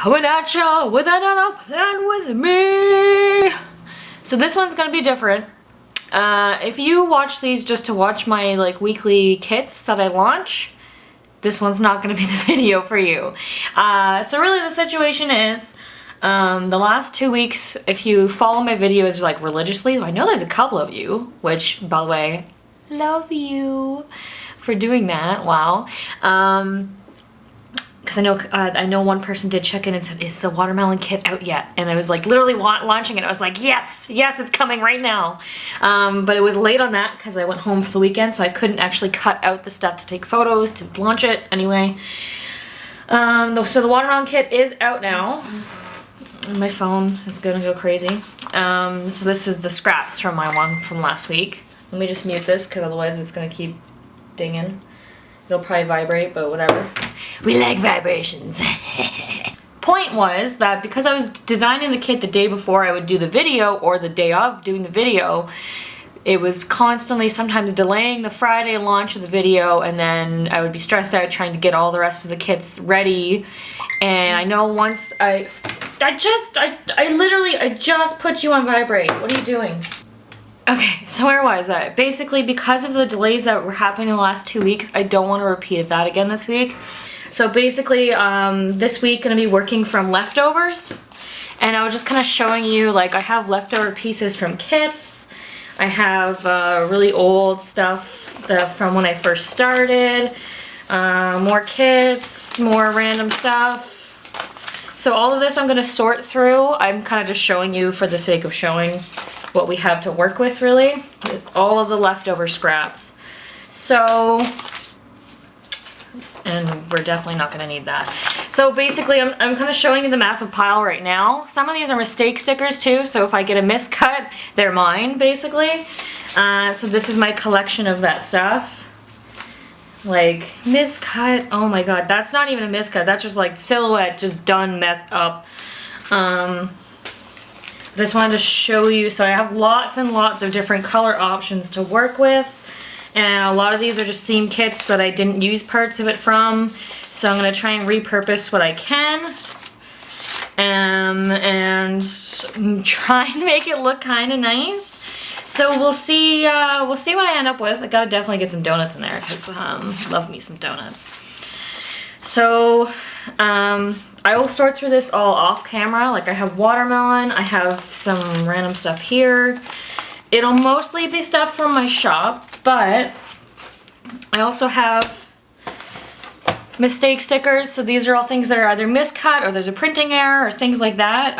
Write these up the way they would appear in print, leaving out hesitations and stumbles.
coming at ya with another plan with me. So this one's gonna be different. If you watch these just to watch my like weekly kits that I launch, this one's not gonna be the video for you. So really the situation is, the last 2 weeks, if you follow my videos like religiously, I know there's a couple of you, which by the way, love you for doing that, wow. Because I know one person did check in and said, is the watermelon kit out yet? And I was like literally launching it. I was like, yes, it's coming right now. But it was late on that because I went home for the weekend, so I couldn't actually cut out the stuff to take photos to launch it anyway. So the watermelon kit is out now. And my phone is gonna go crazy. So this is the scraps from my one from last week. Let me just mute this because otherwise it's gonna keep dinging. It'll probably vibrate, but whatever. We like vibrations. Point was that because I was designing the kit the day before I would do the video or the day of doing the video, it was constantly sometimes delaying the Friday launch of the video, and then I would be stressed out trying to get all the rest of the kits ready. And I know once I just put you on vibrate. What are you doing? Okay, so where was I? Basically, because of the delays that were happening in the last 2 weeks, I don't want to repeat that again this week. So basically, this week gonna be working from leftovers. And I was just kind of showing you, like, I have leftover pieces from kits. I have really old stuff from when I first started. More kits, more random stuff. So all of this I'm gonna sort through. I'm kind of just showing you for the sake of showing what we have to work with, really. All of the leftover scraps. So, and we're definitely not gonna need that. So basically, I'm kind of showing you the massive pile right now. Some of these are mistake stickers too, so if I get a miscut, they're mine, basically. So this is my collection of that stuff. Like, miscut, oh my god, that's not even a miscut, that's just like silhouette, just done messed up. I just wanted to show you, so I have lots and lots of different color options to work with, and a lot of these are just theme kits that I didn't use parts of it from, so I'm going to try and repurpose what I can, and try and make it look kind of nice. So we'll see what I end up with. I gotta definitely get some donuts in there, because love me some donuts. So I will sort through this all off camera. Like, I have watermelon, I have some random stuff here. It'll mostly be stuff from my shop, but I also have mistake stickers. So these are all things that are either miscut or there's a printing error or things like that.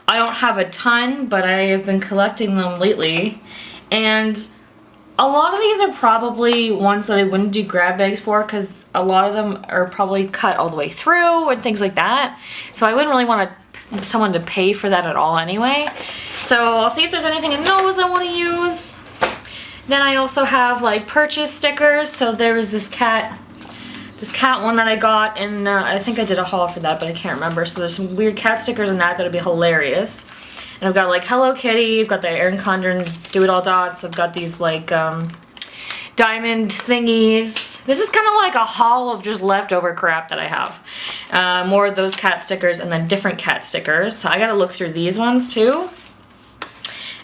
I don't have a ton, but I have been collecting them lately. And a lot of these are probably ones that I wouldn't do grab bags for, because a lot of them are probably cut all the way through and things like that. So I wouldn't really want someone to pay for that at all anyway. So I'll see if there's anything in those I want to use. Then I also have like purchase stickers. So there was this cat one that I got, and I think I did a haul for that, but I can't remember. So there's some weird cat stickers in that that'll be hilarious. And I've got like Hello Kitty, I've got the Erin Condren Do It All Dots, I've got these like diamond thingies. This is kind of like a haul of just leftover crap that I have. More of those cat stickers and then different cat stickers. So I gotta look through these ones too.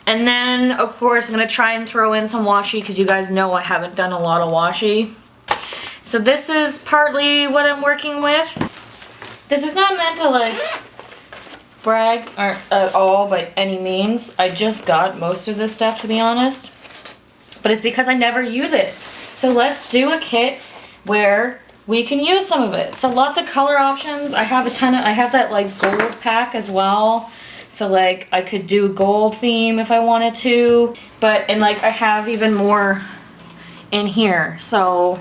And then of course I'm gonna try and throw in some washi, because you guys know I haven't done a lot of washi. So this is partly what I'm working with. This is not meant to like brag or at all by any means. I just got most of this stuff, to be honest, but it's because I never use it. So let's do a kit where we can use some of it. So lots of color options. I have I have that like gold pack as well. So like I could do a gold theme if I wanted to, and like I have even more in here. So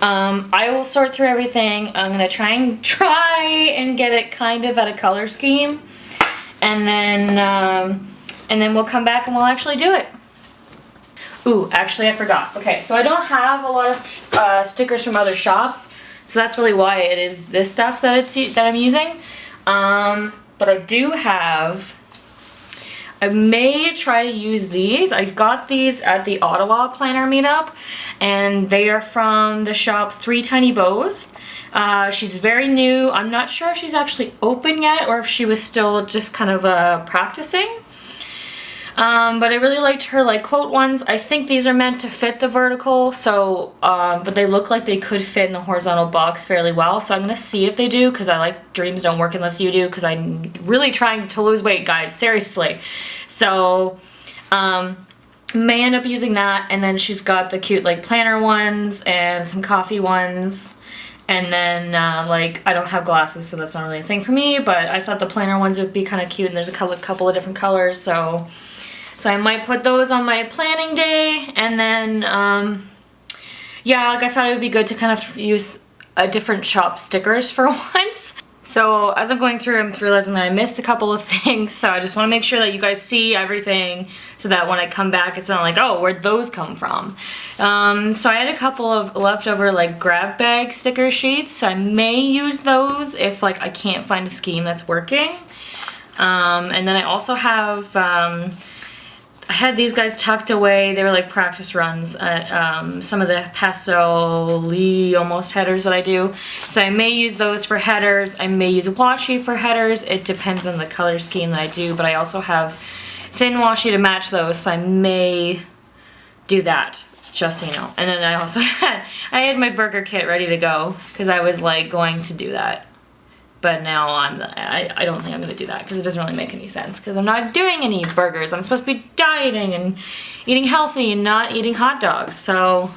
I will sort through everything. I'm gonna try and get it kind of at a color scheme, and then we'll come back and we'll actually do it. Ooh, actually I forgot. Okay, so I don't have a lot of stickers from other shops, so that's really why it is this stuff that I'm using. But I do have I may try to use these. I got these at the Ottawa planner meetup, and they are from the shop Three Tiny Bows. She's very new. I'm not sure if she's actually open yet or if she was still just kind of practicing. But I really liked her like quote ones. I think these are meant to fit the vertical, so but they look like they could fit in the horizontal box fairly well. So I'm gonna see if they do, because I like dreams don't work unless you do, because I'm really trying to lose weight, guys, seriously. So may end up using that. And then she's got the cute like planner ones and some coffee ones. And then, like, I don't have glasses, so that's not really a thing for me, but I thought the planner ones would be kind of cute, and there's a couple of different colors, so I might put those on my planning day. And then, yeah, like I thought it would be good to kind of use a different shop stickers for once. So as I'm going through, I'm realizing that I missed a couple of things, so I just want to make sure that you guys see everything so that when I come back, it's not like, oh, where'd those come from? So I had a couple of leftover like grab bag sticker sheets. I may use those if like I can't find a scheme that's working. And then I also have, I had these guys tucked away. They were like practice runs at some of the pastel-y almost headers that I do. So I may use those for headers. I may use washi for headers. It depends on the color scheme that I do, but I also have thin washi to match those, so I may do that, just so you know. And then I also had my burger kit ready to go because I was like going to do that. But now I don't think I'm going to do that because it doesn't really make any sense because I'm not doing any burgers. I'm supposed to be dieting and eating healthy and not eating hot dogs. So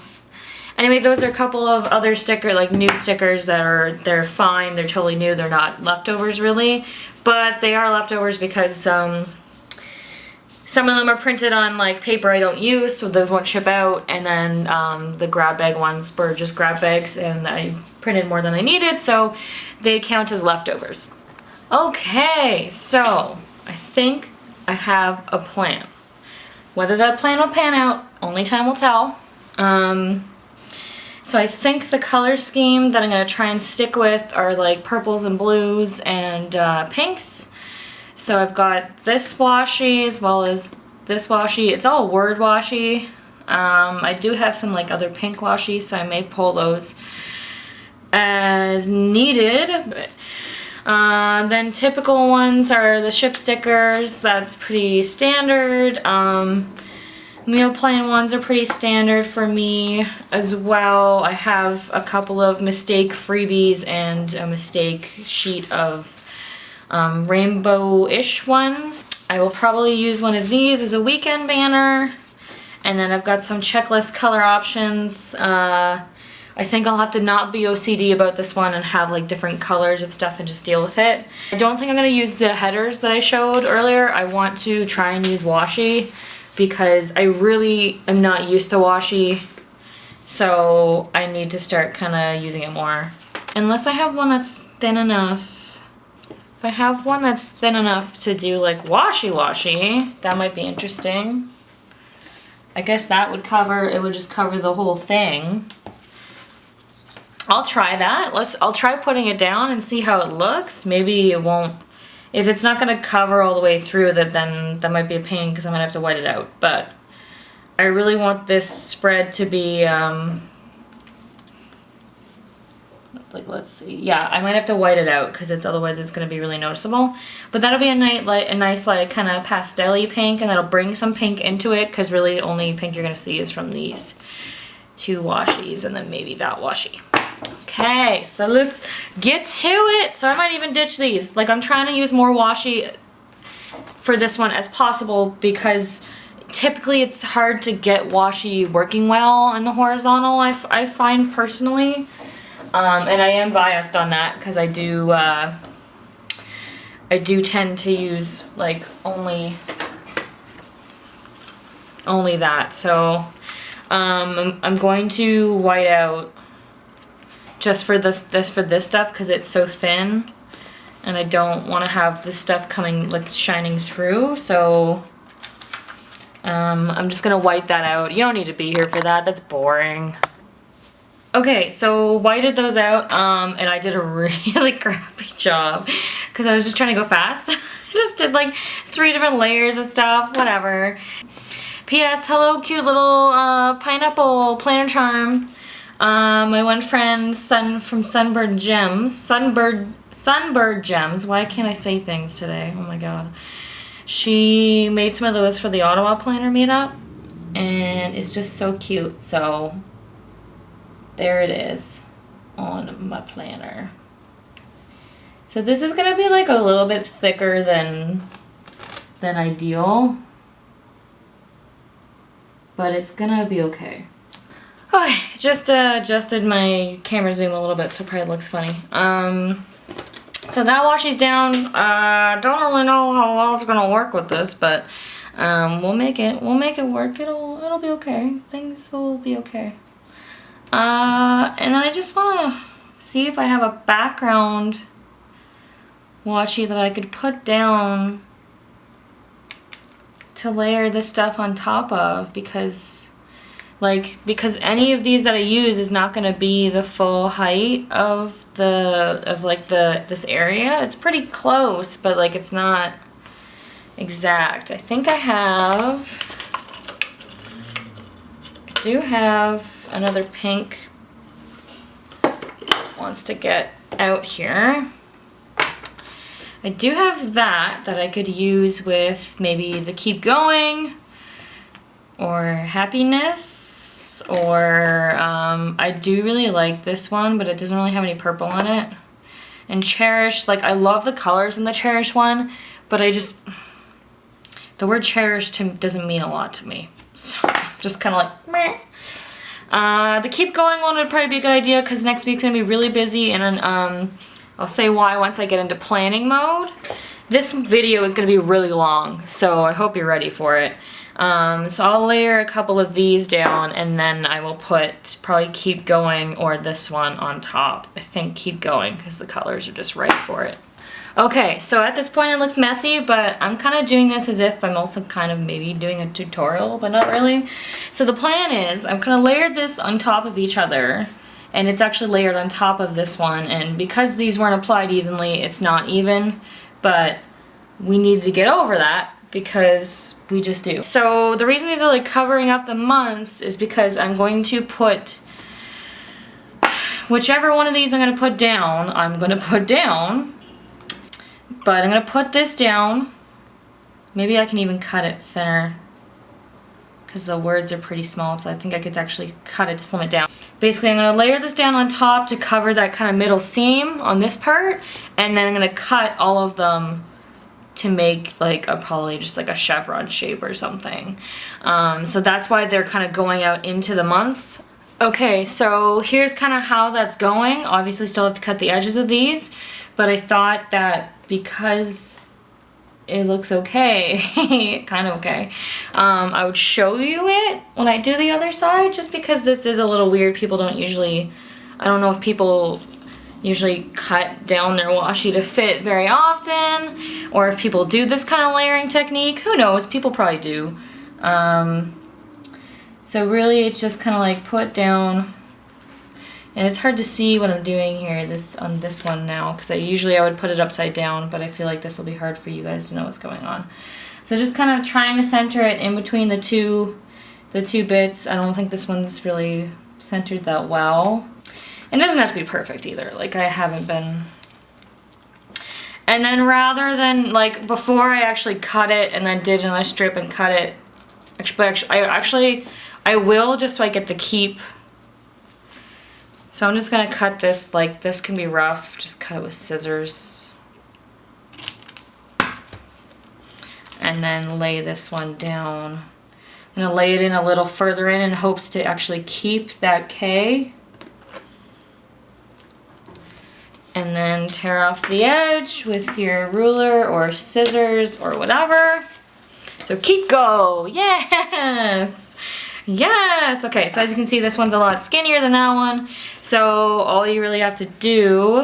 anyway, those are a couple of other new stickers that they're fine. They're totally new. They're not leftovers really, but they are leftovers because some of them are printed on like paper I don't use, so those won't ship out. And then the grab bag ones were just grab bags, and I printed more than I needed, so they count as leftovers. Okay, so I think I have a plan. Whether that plan will pan out, only time will tell. So I think the color scheme that I'm gonna try and stick with are like purples and blues and pinks. So I've got this washi as well as this washi. It's all word washi. I do have some like other pink washi, so I may pull those as needed. Then typical ones are the ship stickers. That's pretty standard. Meal plan ones are pretty standard for me as well. I have a couple of mistake freebies and a mistake sheet of rainbow-ish ones. I will probably use one of these as a weekend banner. And then I've got some checklist color options. I think I'll have to not be OCD about this one and have like different colors of stuff and just deal with it. I don't think I'm going to use the headers that I showed earlier. I want to try and use washi because I really am not used to washi. So I need to start kind of using it more. Unless I have one that's thin enough. If I have one that's thin enough to do like washi, that might be interesting. I guess that would it would just cover the whole thing. I'll try that. I'll try putting it down and see how it looks. Maybe it won't, if it's not gonna cover all the way through, then that might be a pain because I'm gonna have to white it out. But I really want this spread to be, like, let's see. Yeah, I might have to white it out because otherwise it's going to be really noticeable. But that'll be a nice like kind of pastel-y pink, and that'll bring some pink into it because really the only pink you're going to see is from these two washis and then maybe that washi. Okay, so let's get to it. So I might even ditch these. Like, I'm trying to use more washi for this one as possible because typically it's hard to get washi working well in the horizontal, I find personally. And I am biased on that because I do tend to use like only that. So I'm going to white out just for this stuff because it's so thin, and I don't want to have this stuff coming like shining through. So I'm just gonna white that out. You don't need to be here for that. That's boring. Okay, so whited those out, and I did a really crappy job because I was just trying to go fast just did like 3 different layers of stuff, whatever. P.S. Hello, cute little pineapple planner charm. My one friend, from Sunbird Gems. Why can't I say things today? Oh my god. She made some of those for the Ottawa planner meetup, and it's just so cute. So there it is on my planner. So this is gonna be like a little bit thicker than ideal, but it's gonna be okay. Okay, just adjusted my camera zoom a little bit so it probably looks funny. So that washi's down. Don't really know how well it's gonna work with this, but we'll make it work. It'll be okay. Things will be okay. And then I just wanna see if I have a background washi that I could put down to layer this stuff on top of, because any of these that I use is not going to be the full height of this area. It's pretty close, but like it's not exact. I think I do have another pink wants to get out here. I do have that I could use with maybe the Keep Going or Happiness, or I do really like this one, but it doesn't really have any purple on it. And Cherish, like I love the colors in the Cherish one, but the word cherish doesn't mean a lot to me. So I'm just kind of like, meh. The Keep Going one would probably be a good idea because next week's gonna be really busy, and then I'll say why once I get into planning mode. This video is going to be really long, so I hope you're ready for it. So I'll layer a couple of these down, and then I will put probably Keep Going or this one on top. I think Keep Going because the colors are just right for it. Okay, so at this point it looks messy, but I'm kind of doing this as if I'm also kind of maybe doing a tutorial, but not really. So the plan is I'm going to layer this on top of each other, and it's actually layered on top of this one, and because these weren't applied evenly, it's not even, but we need to get over that because we just do. So the reason these are like covering up the months is because I'm going to put whichever one of these I'm going to put down, but I'm going to put this down. Maybe I can even cut it thinner because the words are pretty small, so I think I could actually cut it to slim it down. Basically, I'm going to layer this down on top to cover that kind of middle seam on this part, and then I'm going to cut all of them to make like probably just like a chevron shape or something. So that's why they're kind of going out into the months. Okay, so here's kind of how that's going. Obviously still have to cut the edges of these, but I thought that because it looks okay, kind of okay, I would show you it when I do the other side, just because this is a little weird. People don't usually, I don't know if people usually cut down their washi to fit very often, or if people do this kind of layering technique. Who knows? People probably do. So really it's just kind of like put down, and it's hard to see what I'm doing here on this one now, because I would put it upside down, but I feel like this will be hard for you guys to know what's going on. So just kind of trying to center it in between the two bits. I don't think this one's really centered that well. It doesn't have to be perfect either, like I haven't been. And then rather than, like, before I actually cut it and then did another strip and cut it, I will, just so I get the keep. So I'm just gonna cut this, like, this can be rough, just cut it with scissors. And then lay this one down. I'm gonna lay it in a little further in hopes to actually keep that K. And then tear off the edge with your ruler or scissors or whatever. So keep go, yes! Yes! Okay, so as you can see, this one's a lot skinnier than that one. So all you really have to do,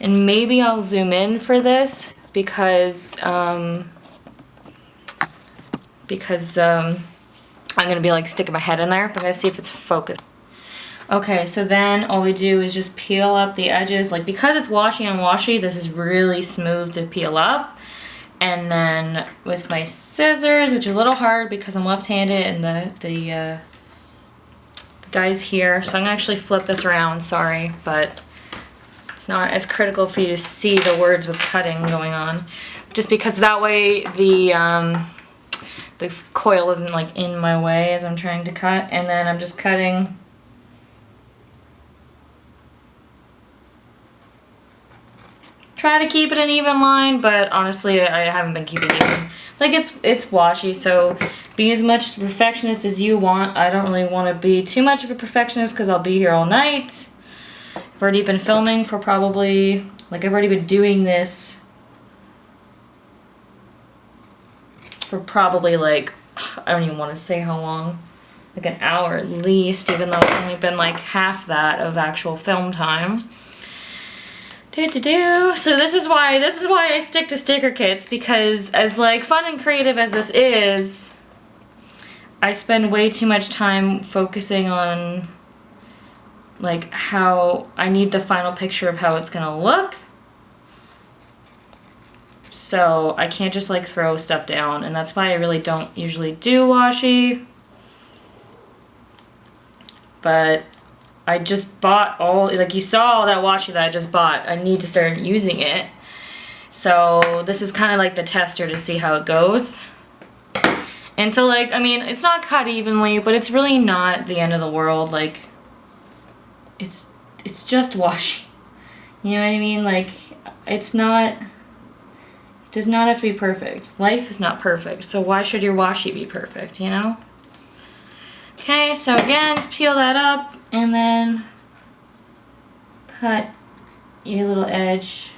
and maybe I'll zoom in for this because I'm gonna be like sticking my head in there, but let's see if it's focused. Okay, so then all we do is just peel up the edges. Like, because it's washi on washi, this is really smooth to peel up. And then with my scissors, which is a little hard because I'm left-handed and the guy's here. So I'm gonna actually flip this around, sorry, but it's not as critical for you to see the words with cutting going on. Just because that way the coil isn't like in my way as I'm trying to cut. And then I'm just cutting try to keep it an even line, but honestly I haven't been keeping it even. Like it's washi, so be as much perfectionist as you want. I don't really want to be too much of a perfectionist because I'll be here all night. I've already been filming for probably, like I've already been doing this for probably like, I don't even want to say how long, like an hour at least, even though it's only been like half that of actual film time. So this is why I stick to sticker kits, because as like fun and creative as this is, I spend way too much time focusing on like how I need the final picture of how it's gonna look. So I can't just like throw stuff down, and that's why I really don't usually do washi. But I just bought like you saw all that washi that I just bought. I need to start using it. So this is kind of like the tester to see how it goes. And so like, I mean, it's not cut evenly, but it's really not the end of the world. Like, it's just washi. You know what I mean? Like, it does not have to be perfect. Life is not perfect, so why should your washi be perfect, you know? Okay, so again, just peel that up and then cut your little edge.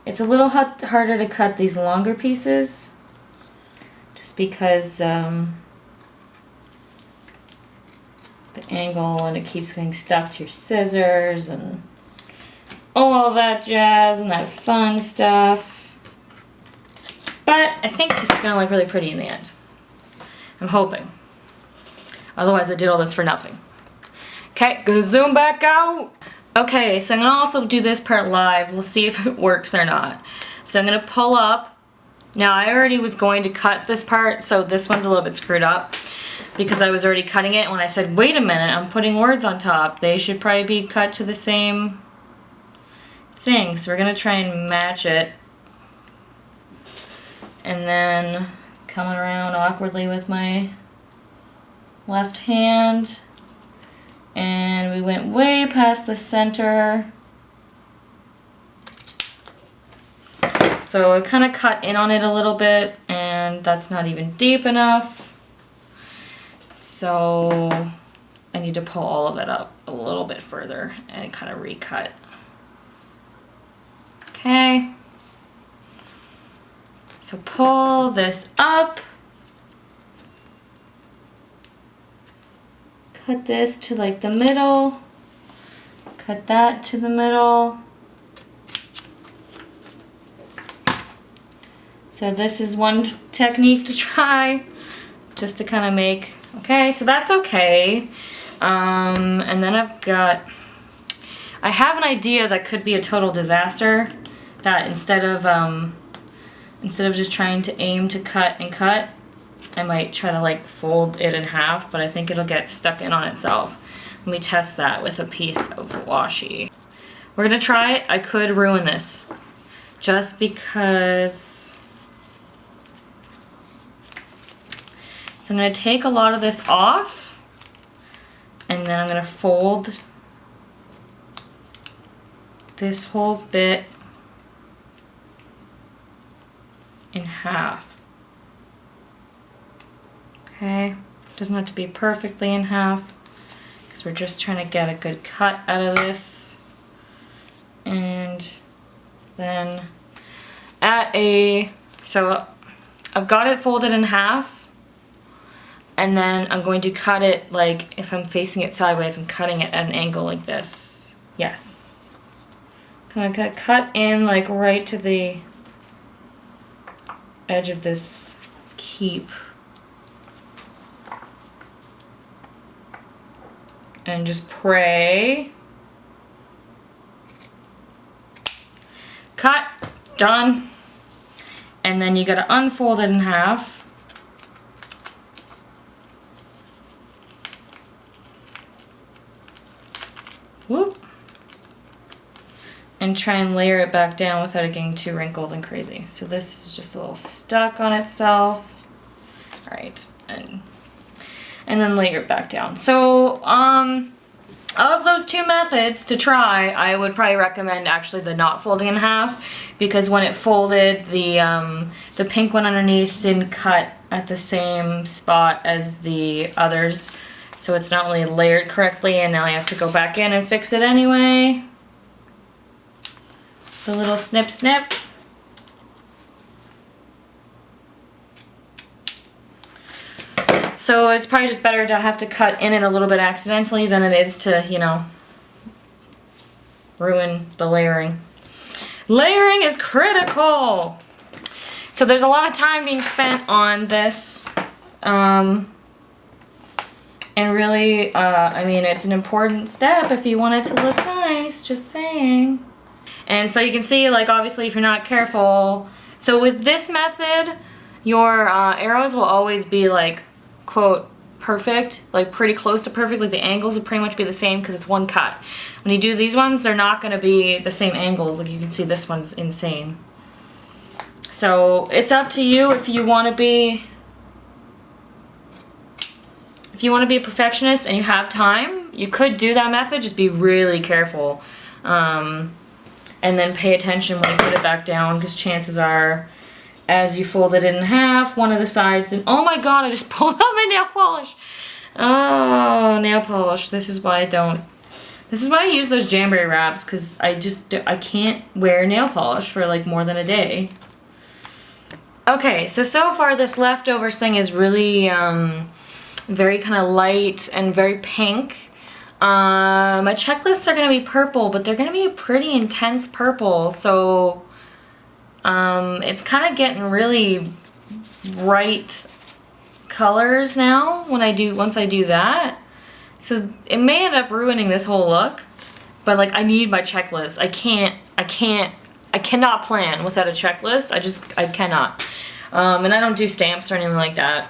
It's a little harder to cut these longer pieces just because the angle, and it keeps getting stuck to your scissors and all that jazz and that fun stuff. But I think this is gonna look really pretty in the end. I'm hoping. Otherwise I did all this for nothing. Okay, gonna zoom back out. Okay, so I'm gonna also do this part live. We'll see if it works or not. So I'm gonna pull up. Now I already was going to cut this part, so this one's a little bit screwed up because I was already cutting it. When I said, wait a minute, I'm putting words on top, they should probably be cut to the same thing. So we're gonna try and match it. And then coming around awkwardly with my left hand, and we went way past the center. So I kind of cut in on it a little bit, and that's not even deep enough. So I need to pull all of it up a little bit further and kind of recut. Okay. So pull this up. Cut this to like the middle. Cut that to the middle. So this is one technique to try, just to kind of make, okay, so that's okay. And then I have an idea that could be a total disaster, that instead of just trying to aim to cut and cut, I might try to like fold it in half, but I think it'll get stuck in on itself. Let me test that with a piece of washi. We're gonna try it. I could ruin this just because. So I'm gonna take a lot of this off, and then I'm gonna fold this whole bit in half. Okay, doesn't have to be perfectly in half because we're just trying to get a good cut out of this. And then so I've got it folded in half, and then I'm going to cut it like if I'm facing it sideways, I'm cutting it at an angle like this. Yes. Kind of cut in like right to the edge of this keep. And just pray. Cut. Done. And then you gotta unfold it in half. Whoop. And try and layer it back down without it getting too wrinkled and crazy. So this is just a little stuck on itself. All right, and then layer it back down. So, of those two methods to try, I would probably recommend actually the not folding in half, because when it folded, the pink one underneath didn't cut at the same spot as the others, so it's not really layered correctly, and now I have to go back in and fix it anyway. The little snip snip. So it's probably just better to have to cut in it a little bit accidentally than it is to, you know, ruin the layering. Layering is critical! So there's a lot of time being spent on this. And really, I mean, it's an important step if you want it to look nice, just saying. And so you can see, like, obviously if you're not careful, so with this method, your arrows will always be like, quote, perfect, like pretty close to perfect, like the angles will pretty much be the same because it's one cut. When you do these ones, they're not going to be the same angles. Like you can see this one's insane. So it's up to you if you want to be a perfectionist and you have time, you could do that method, just be really careful. And then pay attention when you put it back down, because chances are, as you fold it in half, one of the sides, and oh my god, I just pulled out my nail polish. Oh, nail polish. This is why I use those Jamberry wraps, because I can't wear nail polish for like more than a day. Okay, so far this leftovers thing is really very kind of light and very pink. My checklists are going to be purple, but they're going to be a pretty intense purple, so it's kind of getting really bright colors now once I do that. So it may end up ruining this whole look, but like I need my checklist. I cannot plan without a checklist. I cannot. And I don't do stamps or anything like that.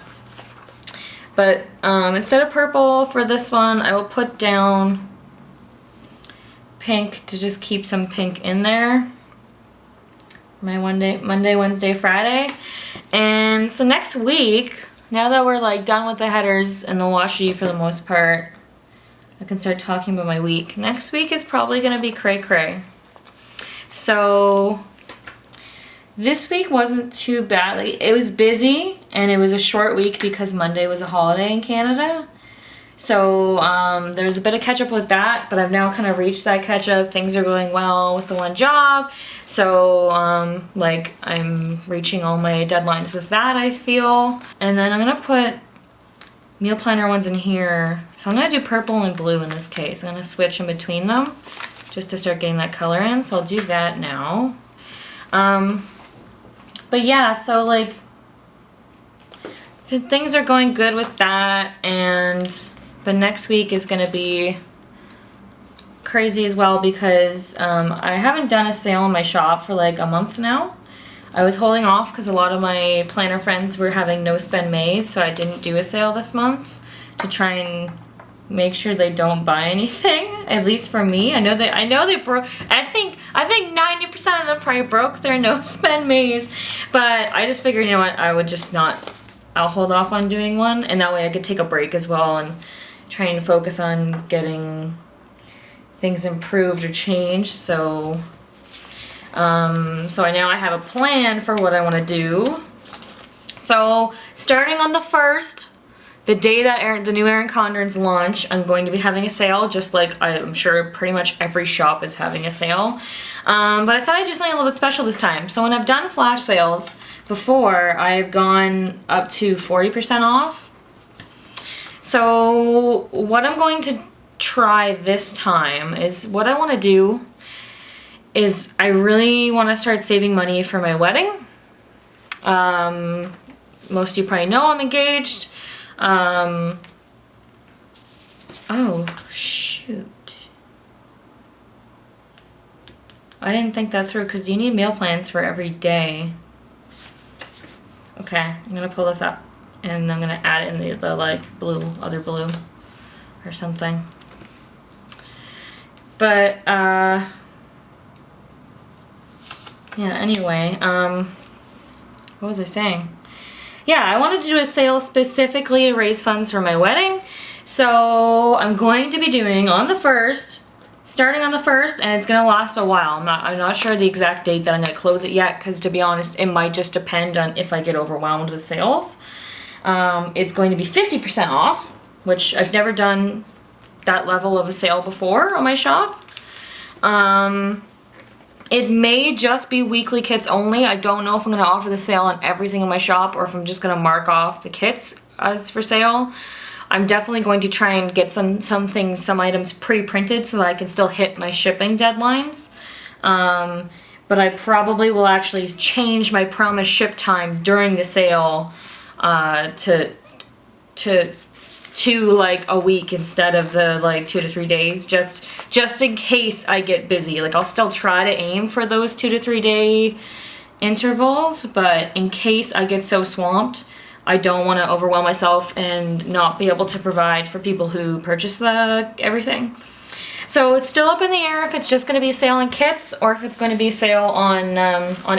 But instead of purple for this one, I will put down pink to just keep some pink in there. My Monday, Wednesday, Friday. And so next week, now that we're like done with the headers and the washi for the most part, I can start talking about my week. Next week is probably going to be cray cray. So this week wasn't too bad. Like, it was busy and it was a short week because Monday was a holiday in Canada. So there was a bit of catch up with that, but I've now kind of reached that catch up. Things are going well with the one job. So like I'm reaching all my deadlines with that, I feel. And then I'm gonna put meal planner ones in here. So I'm gonna do purple and blue in this case. I'm gonna switch in between them just to start getting that color in. So I'll do that now. But yeah, so like things are going good with that, but next week is gonna be crazy as well because I haven't done a sale in my shop for like a month now. I was holding off because a lot of my planner friends were having no spend Mays, so I didn't do a sale this month to try and make sure they don't buy anything, at least for me. I know they broke. I think 90% of them probably broke their no spend Mays, but I just figured, you know what, I would just not. I'll hold off on doing one, and that way I could take a break as well and try and focus on getting things improved or changed. So I now have a plan for what I want to do. So starting on the 1st, the day that the new Erin Condren's launch, I'm going to be having a sale, just like I'm sure pretty much every shop is having a sale. But I thought I'd do something a little bit special this time. So when I've done flash sales before, I've gone up to 40% off. So what I'm going to try this time is, what I want to do is I really want to start saving money for my wedding. Most of you probably know I'm engaged. Oh, shoot. I didn't think that through because you need meal plans for every day. Okay, I'm gonna pull this up and I'm gonna add in the like blue, other blue or something. But yeah, anyway, what was I saying? Yeah, I wanted to do a sale specifically to raise funds for my wedding. So I'm going to be doing on the 1st, starting on the 1st, and it's gonna last a while. I'm not sure the exact date that I'm gonna close it yet, because to be honest, it might just depend on if I get overwhelmed with sales. It's going to be 50% off, which I've never done that level of a sale before on my shop. It may just be weekly kits only. I don't know if I'm gonna offer the sale on everything in my shop or if I'm just gonna mark off the kits as for sale. I'm definitely going to try and get some items pre-printed so that I can still hit my shipping deadlines. But I probably will actually change my promised ship time during the sale to like a week instead of the like 2 to 3 days, just in case I get busy. Like I'll still try to aim for those 2 to 3 day intervals, but in case I get so swamped, I don't want to overwhelm myself and not be able to provide for people who purchase everything. So it's still up in the air if it's just going to be a sale on kits or if it's going to be a sale on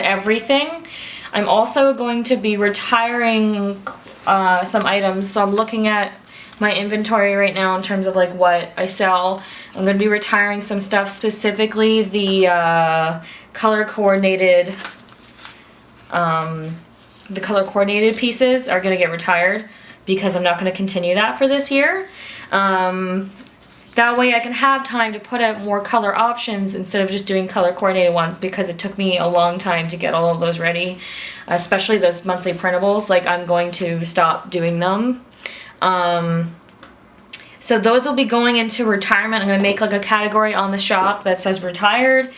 everything. I'm also going to be retiring some items, so I'm looking at my inventory right now in terms of like what I sell. I'm going to be retiring some stuff, specifically the color coordinated pieces are going to get retired because I'm not going to continue that for this year. That way I can have time to put out more color options instead of just doing color coordinated ones, because it took me a long time to get all of those ready, especially those monthly printables. Like I'm going to stop doing them. So those will be going into retirement. I'm going to make like a category on the shop that says retired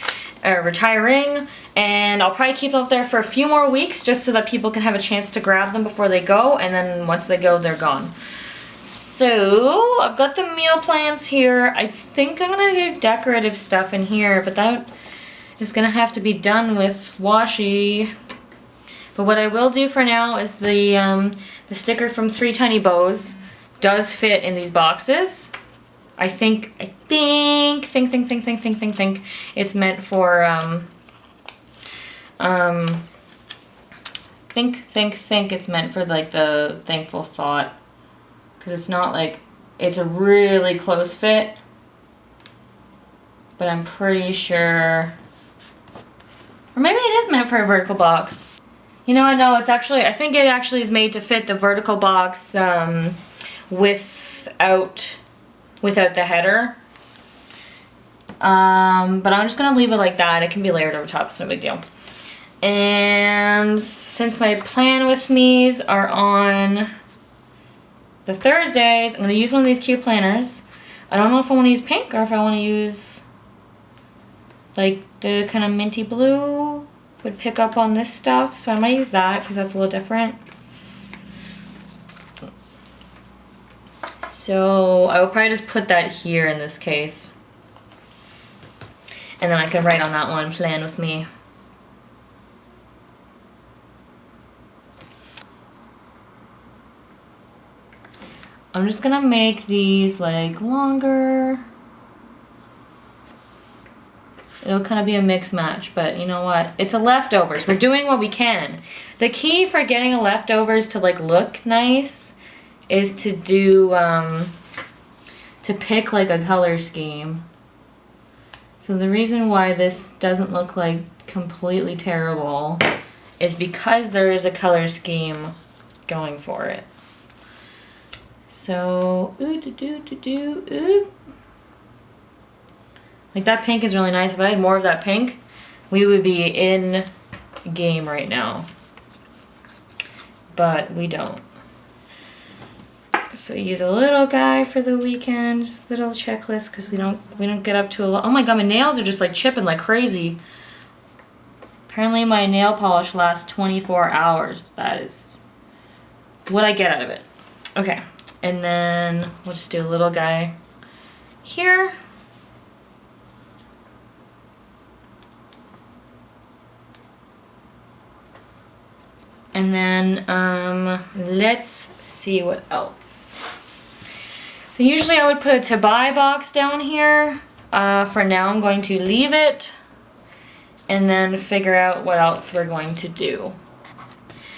or retiring, and I'll probably keep them up there for a few more weeks just so that people can have a chance to grab them before they go, and then once they go, they're gone. So I've got the meal plans here. I think I'm going to do decorative stuff in here, but that is going to have to be done with washi. But what I will do for now is the sticker from 3 Tiny Bows does fit in these boxes. I think it's meant for think it's meant for like the thankful thought, because it's not like it's a really close fit, but I'm pretty sure, or maybe it is meant for a vertical box. You know, I know it's actually, I think it actually is made to fit the vertical box without the header. But I'm just gonna leave it like that. It can be layered over top, it's no big deal. And since my plan with me's are on the Thursdays, I'm gonna use one of these cute planners. I don't know if I want to use pink or if I want to use like the kind of minty blue would pick up on this stuff, so I might use that because that's a little different. So I will probably just put that here in this case, and then I can write on that one, plan with me. I'm just gonna make these like longer. It'll kind of be a mix match, but you know what? It's a leftovers. We're doing what we can. The key for getting a leftovers to like look nice is to do, to pick like a color scheme. So the reason why this doesn't look like completely terrible is because there is a color scheme going for it. So, ooh. Like that pink is really nice. If I had more of that pink, we would be in game right now. But we don't. So use a little guy for the weekend, little checklist, because we don't get up to a lot. Oh my god, my nails are just like chipping like crazy. Apparently my nail polish lasts 24 hours. That is what I get out of it. Okay, and then we'll just do a little guy here. And then let's see what else. So usually I would put a to buy box down here. For now I'm going to leave it and then figure out what else we're going to do.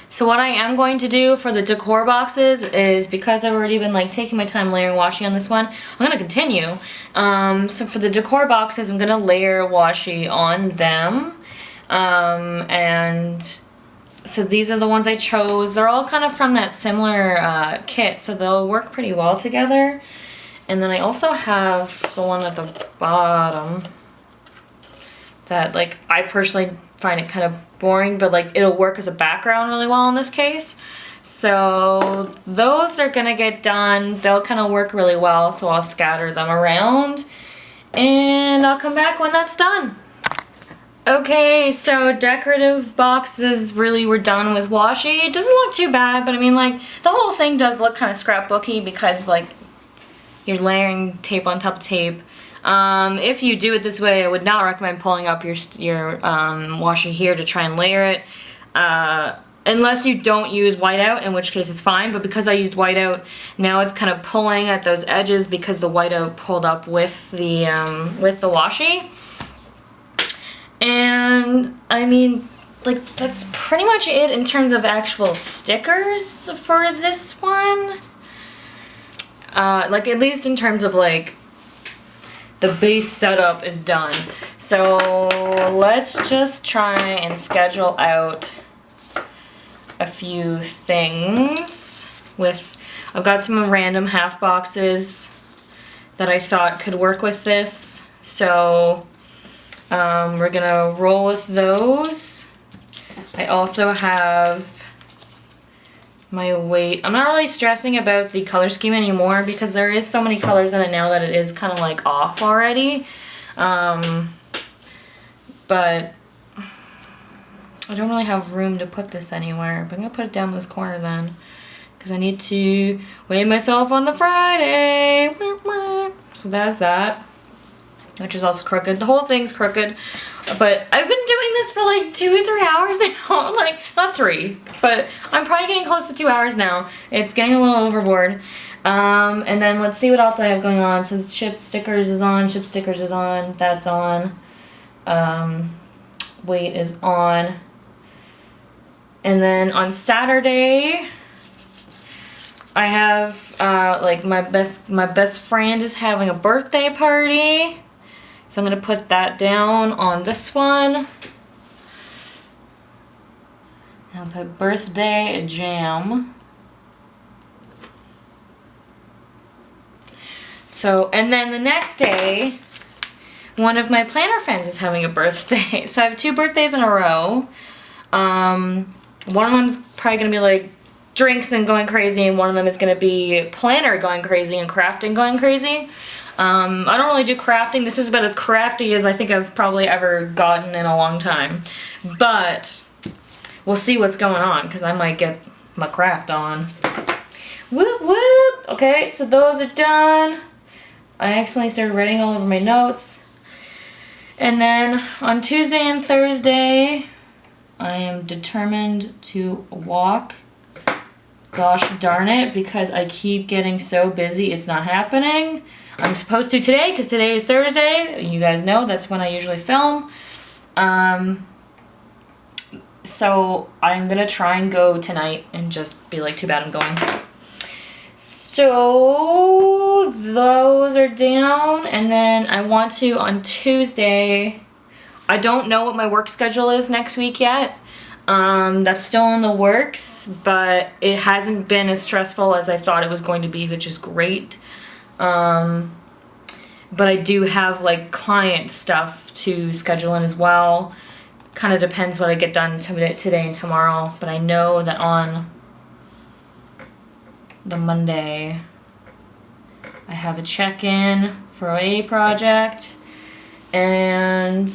So what I am going to do for the decor boxes is, because I've already been like taking my time layering washi on this one, I'm going to continue. So for the decor boxes, I'm going to layer washi on them. And so these are the ones I chose. They're all kind of from that similar kit, so they'll work pretty well together. And then I also have the one at the bottom that, like, I personally find it kind of boring, but like it'll work as a background really well in this case. So those are gonna get done. They'll kind of work really well, so I'll scatter them around and I'll come back when that's done. Okay, so decorative boxes really were done with washi. It doesn't look too bad, but I mean, like, the whole thing does look kind of scrapbooky because, like, you're layering tape on top of tape. If you do it this way, I would not recommend pulling up your washi here to try and layer it, unless you don't use whiteout, in which case it's fine. But because I used whiteout, now it's kind of pulling at those edges because the whiteout pulled up with the washi. And I mean, like, that's pretty much it in terms of actual stickers for this one. Like, at least in terms of, like, the base setup is done. So let's just try and schedule out a few things with, I've got some random half boxes that I thought could work with this. So we're gonna roll with those. I also have my weight. I'm not really stressing about the color scheme anymore because there is so many colors in it now that it is kind of like off already. But I don't really have room to put this anywhere. But I'm gonna put it down this corner then, because I need to weigh myself on the Friday. So that's that, which is also crooked. The whole thing's crooked. But I've been doing this for like 2 or 3 hours now. Like, not 3, but I'm probably getting close to 2 hours now. It's getting a little overboard. And then let's see what else I have going on. So ship stickers is on, ship stickers is on, that's on. Weight is on. And then on Saturday, I have like my best friend is having a birthday party. So I'm going to put that down on this one. I'll put birthday jam. So, and then the next day, one of my planner friends is having a birthday. So I have 2 birthdays in a row. One of them's probably going to be like drinks and going crazy, and one of them is going to be planner going crazy and crafting going crazy. I don't really do crafting. This is about as crafty as I think I've probably ever gotten in a long time. But we'll see what's going on, because I might get my craft on. Whoop whoop! Okay, so those are done. I accidentally started writing all over my notes. And then on Tuesday and Thursday, I am determined to walk. Gosh darn it, because I keep getting so busy, it's not happening. I'm supposed to today, because today is Thursday. You guys know that's when I usually film. So I'm going to try and go tonight and just be like, too bad I'm going. So those are down. And then I want to, on Tuesday, I don't know what my work schedule is next week yet. That's still in the works, but it hasn't been as stressful as I thought it was going to be, which is great. But I do have like client stuff to schedule in as well. Kind of depends what I get done today and tomorrow, but I know that on the Monday I have a check-in for a project, and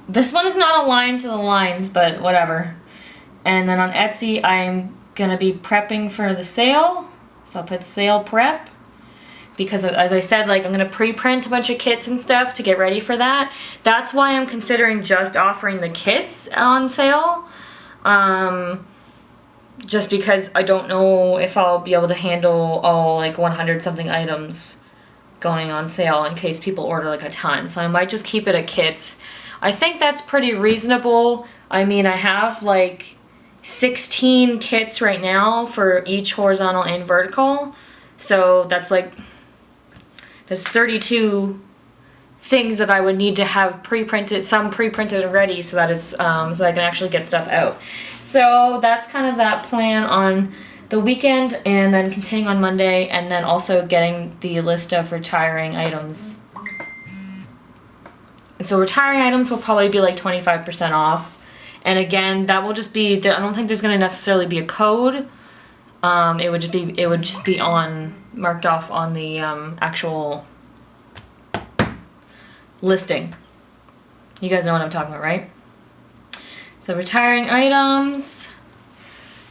this one is not aligned to the lines, but whatever. And then on Etsy I'm gonna be prepping for the sale, so I'll put sale prep. Because as I said, like, I'm going to pre-print a bunch of kits and stuff to get ready for that. That's why I'm considering just offering the kits on sale. Just because I don't know if I'll be able to handle all like 100 something items going on sale in case people order like a ton. So I might just keep it at kits. I think that's pretty reasonable. I mean, I have like 16 kits right now for each horizontal and vertical. So that's 32 things that I would need to have pre-printed, some pre-printed and ready so that it's so I can actually get stuff out. So that's kind of that plan on the weekend, and then continuing on Monday, and then also getting the list of retiring items. And so retiring items will probably be like 25% off. And again, that will just be, I don't think there's going to necessarily be a code. It would just be on, marked off on the actual listing. You guys know what I'm talking about, right? So retiring items,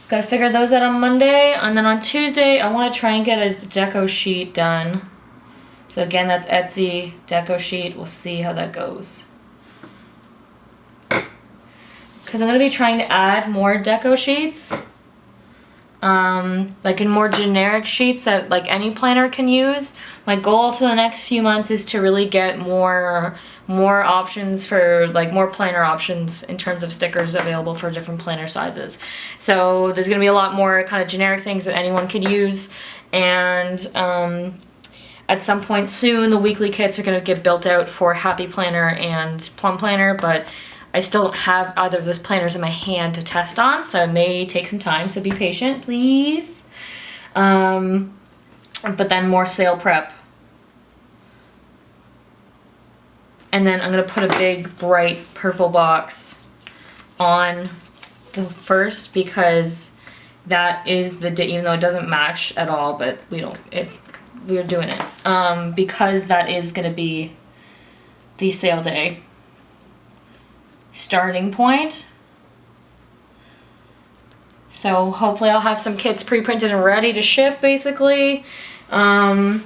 gotta figure those out on Monday, and then on Tuesday I want to try and get a deco sheet done. So again, that's Etsy deco sheet. We'll see how that goes. Because I'm gonna be trying to add more deco sheets, like in more generic sheets that like any planner can use. My goal for the next few months is to really get more options for like more planner options in terms of stickers available for different planner sizes. So there's gonna be a lot more kind of generic things that anyone could use, and at some point soon the weekly kits are gonna get built out for Happy Planner and Plum Planner, but I still don't have either of those planners in my hand to test on, so it may take some time, so be patient, please. But then more sale prep. And then I'm going to put a big, bright purple box on the first, because that is the day, even though it doesn't match at all, but we're doing it. Because that is going to be the sale day starting point. So hopefully I'll have some kits pre-printed and ready to ship, basically. So I'm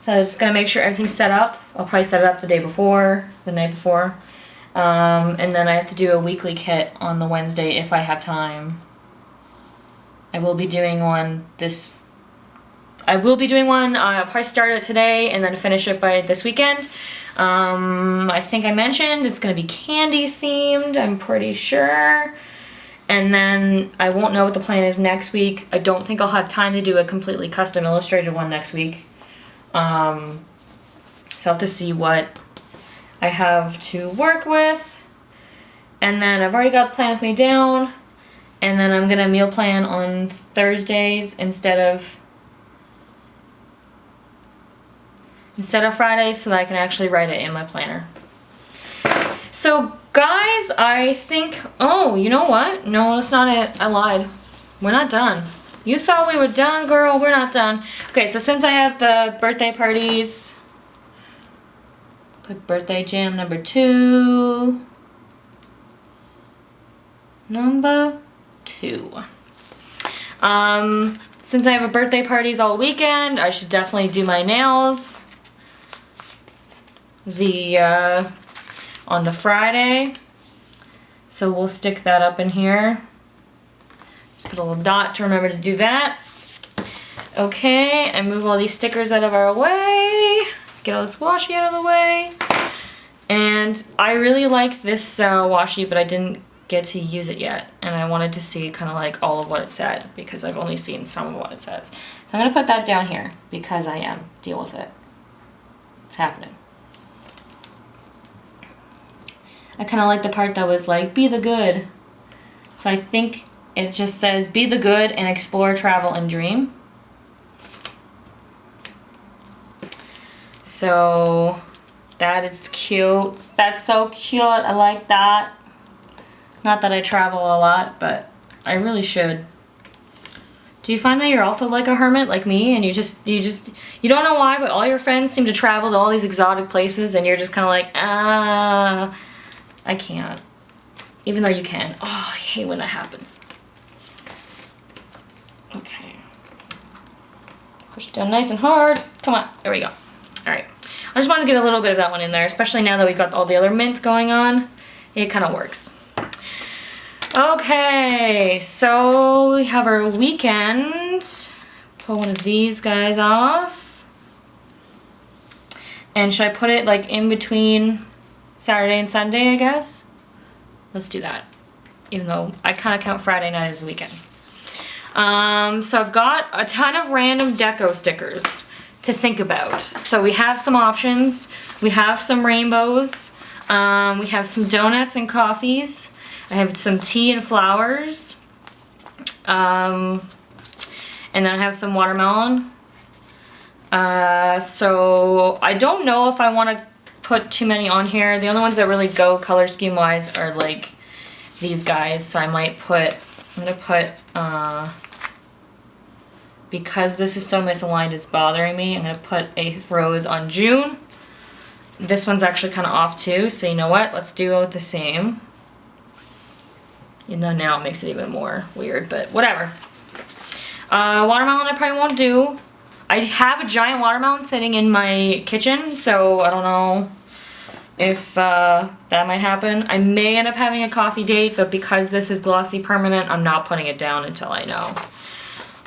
just gonna make sure everything's set up. I'll probably set it up the night before. And then I have to do a weekly kit on the Wednesday if I have time. I will be doing one. I'll probably start it today and then finish it by this weekend. I think I mentioned it's gonna be candy themed, I'm pretty sure. And then I won't know what the plan is next week. I don't think I'll have time to do a completely custom illustrated one next week. So I'll have to see what I have to work with. And then I've already got the plan with me down. And then I'm gonna meal plan on Thursdays instead of Fridays, so that I can actually write it in my planner. So guys, I think, oh, you know what? No, that's not it. I lied. We're not done. You thought we were done, girl. We're not done. Okay, so since I have the birthday parties, put birthday jam number 2. Number 2. Since I have a birthday parties all weekend, I should definitely do my nails on the Friday. So we'll stick that up in here. Just put a little dot to remember to do that. Okay, and move all these stickers out of our way. Get all this washi out of the way. And I really like this washi, but I didn't get to use it yet. And I wanted to see kind of like all of what it said, because I've only seen some of what it says. So I'm gonna put that down here because I am. Deal with it. It's happening. I kind of like the part that was like, be the good. So I think it just says, be the good and explore, travel, and dream. So that is cute. That's so cute. I like that. Not that I travel a lot, but I really should. Do you find that you're also like a hermit like me, and you don't know why, but all your friends seem to travel to all these exotic places, and you're just kind of like, I can't. Even though you can. Oh, I hate when that happens. Okay. Push it down nice and hard. Come on. There we go. Alright. I just want to get a little bit of that one in there, especially now that we've got all the other mint going on. It kind of works. Okay, so we have our weekend. Pull one of these guys off. And should I put it like in between Saturday and Sunday, I guess? Let's do that. Even though I kind of count Friday night as the weekend. So I've got a ton of random deco stickers to think about. So we have some options. We have some rainbows. We have some donuts and coffees. I have some tea and flowers. And then I have some watermelon. So I don't know if I want to put too many on here. The only ones that really go color scheme wise are like these guys. So I might put, I'm going to put, because this is so misaligned, it's bothering me, I'm going to put a rose on June. This one's actually kind of off too, so you know what? Let's do the same. You know, now it makes it even more weird, but whatever. Watermelon I probably won't do. I have a giant watermelon sitting in my kitchen, so I don't know if that might happen. I may end up having a coffee date, but because this is glossy permanent, I'm not putting it down until I know.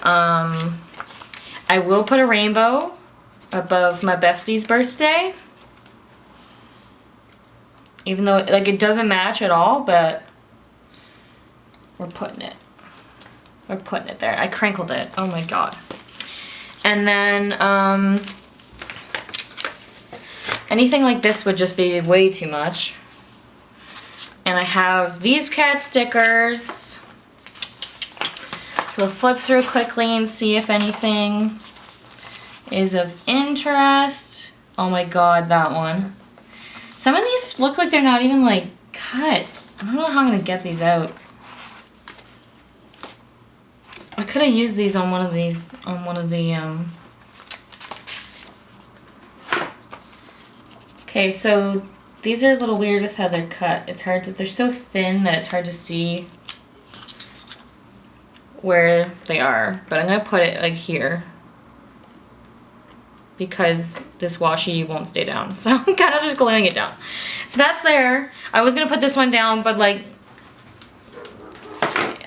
I will put a rainbow above my bestie's birthday. Even though like it doesn't match at all, but we're putting it. We're putting it there. I crinkled it. Oh my god. And then anything like this would just be way too much. And I have these cat stickers. So we'll flip through quickly and see if anything is of interest. Oh my god, that one. Some of these look like they're not even like cut. I don't know how I'm gonna get these out. I could have used these on one of these, on one of the, Okay, so these are a little weird with how they're cut. It's hard to, they're so thin that it's hard to see where they are. But I'm gonna put it like here, because this washi won't stay down. So I'm kind of just gluing it down. So that's there. I was gonna put this one down, but like,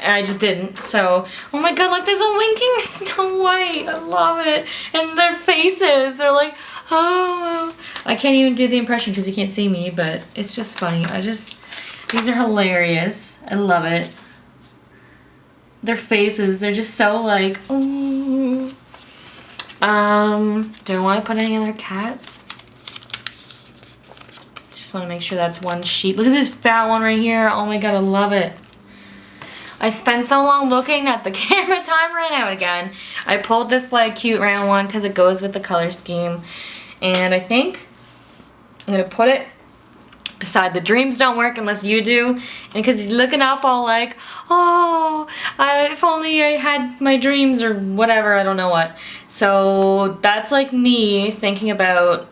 I just didn't. So, oh my god, look, there's a winking Snow White. I love it. And their faces, they're like, oh. I can't even do the impression because you can't see me, but it's just funny. These are hilarious. I love it. Their faces, they're just so like, oh. Do I want to put any other cats? Just want to make sure that's one sheet. Look at this fat one right here. Oh my god, I love it. I spent so long looking that the camera time ran out again. I pulled this like cute round one because it goes with the color scheme. And I think I'm going to put it beside the dreams don't work unless you do. And because he's looking up all like, oh, if only I had my dreams or whatever, I don't know what. So that's like me thinking about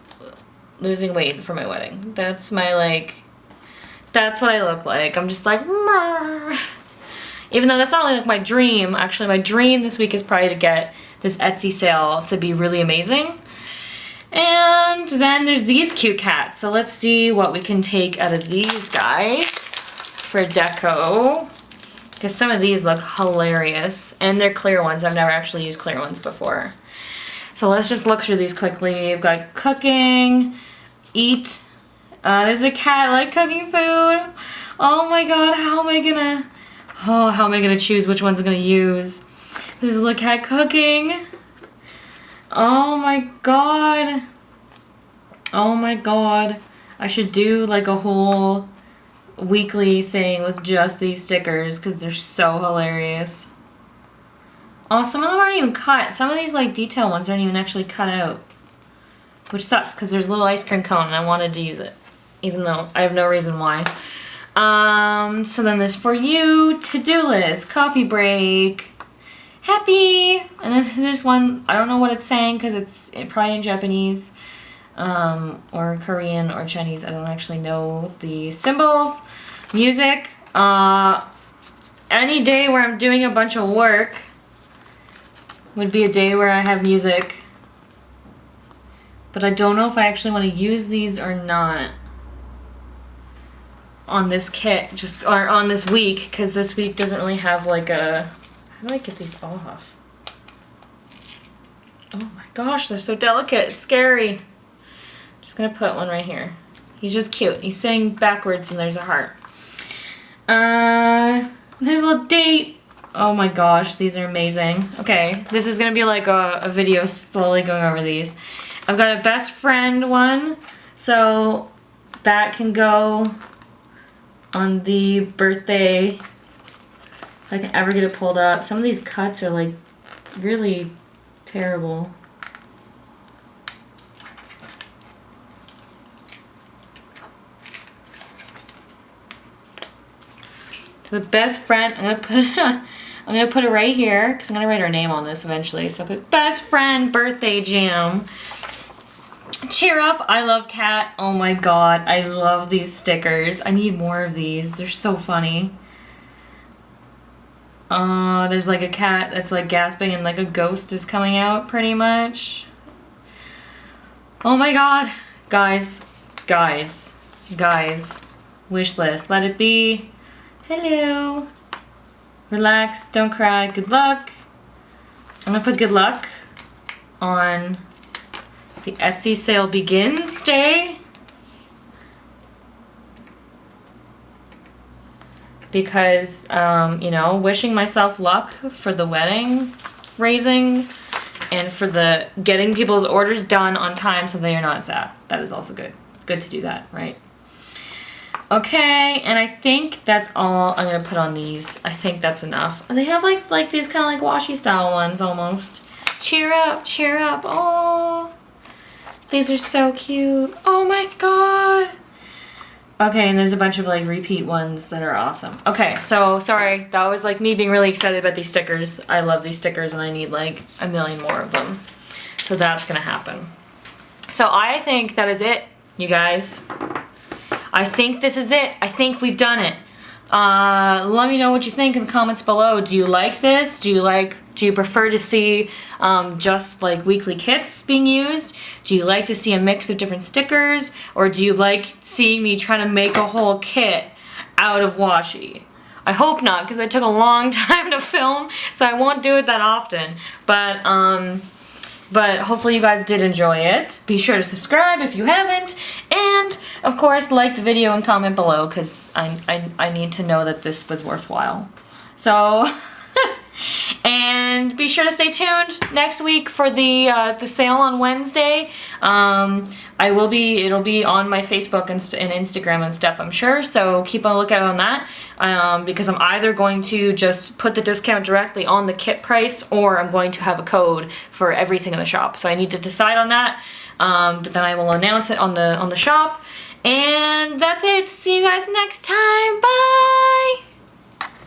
losing weight for my wedding. That's my like, that's what I look like. I'm just like, Murr. Even though that's not really like my dream. Actually, my dream this week is probably to get this Etsy sale to be really amazing. And then there's these cute cats. So let's see what we can take out of these guys for deco. Because some of these look hilarious. And they're clear ones. I've never actually used clear ones before. So let's just look through these quickly. We've got cooking, eat. There's a cat like cooking food. Oh my god, how am I gonna choose which one's I'm gonna use? There's a little cat cooking. Oh my god. Oh my god. I should do like a whole weekly thing with just these stickers because they're so hilarious. Oh, some of them aren't even cut. Some of these like detail ones aren't even actually cut out. Which sucks because there's a little ice cream cone and I wanted to use it. Even though I have no reason why. So then there's for you, to-do list, coffee break, happy, and then there's one, I don't know what it's saying because it's probably in Japanese, or Korean or Chinese, I don't actually know the symbols, music, any day where I'm doing a bunch of work would be a day where I have music, but I don't know if I actually want to use these or not. on this kit, or on this week, because this week doesn't really have like a, how do I get these off? Oh my gosh, they're so delicate, it's scary. Just gonna put one right here. He's just cute. He's sitting backwards and there's a heart. There's a little date. Oh my gosh, these are amazing. Okay, this is gonna be like a video slowly going over these. I've got a best friend one, so that can go on the birthday. If I can ever get it pulled up. Some of these cuts are like really terrible. So the best friend, I'm gonna put it right here because I'm gonna write her name on this eventually. So I put best friend birthday jam. Cheer up! I love Cat. Oh my god, I love these stickers. I need more of these. They're so funny. There's like a cat that's like gasping and like a ghost is coming out pretty much. Oh my god. Guys. Wish list. Let it be. Hello. Relax. Don't cry. Good luck. I'm gonna put good luck on the Etsy sale begins day. Because, you know, wishing myself luck for the wedding raising and for the getting people's orders done on time so they are not sad. That is also good. Good to do that, right? Okay, and I think that's all I'm gonna put on these. I think that's enough. They have like these kind of like washi style ones almost. Cheer up, cheer up. Oh, these are so cute. Oh my god. Okay, and there's a bunch of like repeat ones that are awesome. Okay, so sorry, that was like me being really excited about these stickers. I love these stickers and I need like a million more of them. So that's gonna happen. So I think that is it, you guys. I think this is it. I think we've done it. Let me know what you think in the comments below. Do you like this? Do you prefer to see just like weekly kits being used? Do you like to see a mix of different stickers? Or do you like seeing me trying to make a whole kit out of washi? I hope not, because it took a long time to film, so I won't do it that often. But hopefully you guys did enjoy it. Be sure to subscribe if you haven't. And, of course, like the video and comment below, because I need to know that this was worthwhile. So, and be sure to stay tuned next week for the sale on Wednesday. It'll be on my Facebook and Instagram and stuff, I'm sure. So keep a lookout on that, because I'm either going to just put the discount directly on the kit price, or I'm going to have a code for everything in the shop. So I need to decide on that. But then I will announce it on the shop. And that's it. See you guys next time. Bye.